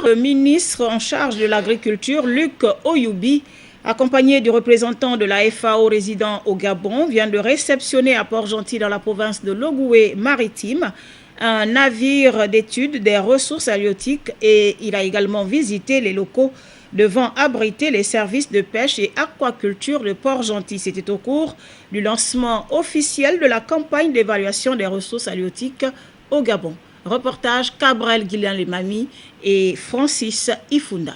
Le ministre en charge de l'agriculture, Luc Oyoubi, accompagné du représentant de la FAO résident au Gabon, vient de réceptionner à Port-Gentil dans la province de l'Ogooué-Maritime un navire d'étude des ressources halieutiques et il a également visité les locaux devant abriter les services de pêche et aquaculture de Port-Gentil. C'était au cours du lancement officiel de la campagne d'évaluation des ressources halieutiques au Gabon. Reportage Cabrel Guilain-Lemami et Francis Ifunda.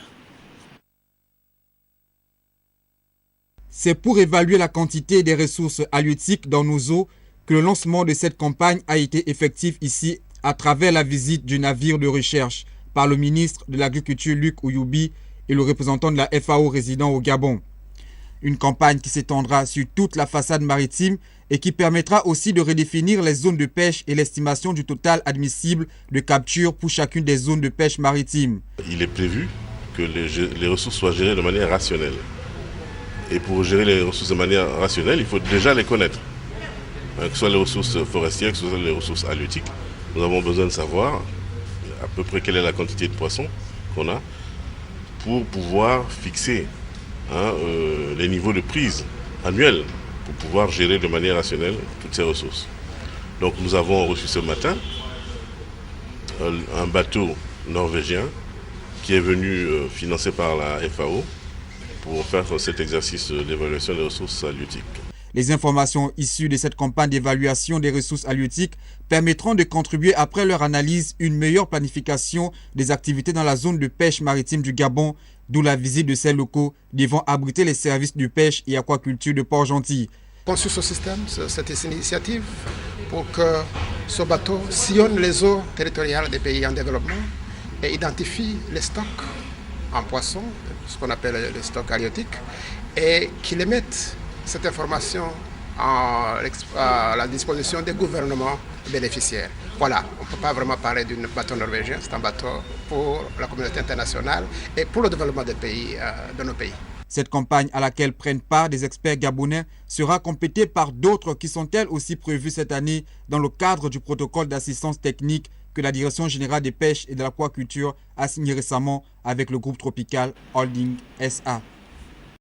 C'est pour évaluer la quantité des ressources halieutiques dans nos eaux que le lancement de cette campagne a été effectif ici à travers la visite du navire de recherche par le ministre de l'Agriculture Luc Oyoubi et le représentant de la FAO résident au Gabon. Une campagne qui s'étendra sur toute la façade maritime et qui permettra aussi de redéfinir les zones de pêche et l'estimation du total admissible de capture pour chacune des zones de pêche maritime. Il est prévu que les ressources soient gérées de manière rationnelle. Et pour gérer les ressources de manière rationnelle, il faut déjà les connaître. Que ce soit les ressources forestières, que ce soit les ressources halieutiques. Nous avons besoin de savoir à peu près quelle est la quantité de poissons qu'on a pour pouvoir fixer les niveaux de prise annuels pour pouvoir gérer de manière rationnelle toutes ces ressources. Donc nous avons reçu ce matin un bateau norvégien qui est venu financé par la FAO pour faire cet exercice d'évaluation des ressources halieutiques. Les informations issues de cette campagne d'évaluation des ressources halieutiques permettront de contribuer après leur analyse une meilleure planification des activités dans la zone de pêche maritime du Gabon, d'où la visite de ces locaux devant abriter les services de pêche et aquaculture de Port-Gentil. Conçu ce système, cette initiative, pour que ce bateau sillonne les eaux territoriales des pays en développement et identifie les stocks en poissons, ce qu'on appelle les stocks halieutiques, et qu'il émette cette information à la disposition des gouvernements bénéficiaires. Voilà, on ne peut pas vraiment parler d'un bateau norvégien, c'est un bateau pour la communauté internationale et pour le développement des pays, de nos pays. Cette campagne à laquelle prennent part des experts gabonais sera complétée par d'autres qui sont elles aussi prévues cette année dans le cadre du protocole d'assistance technique que la Direction générale des pêches et de l'aquaculture a signé récemment avec le groupe Tropical Holding SA.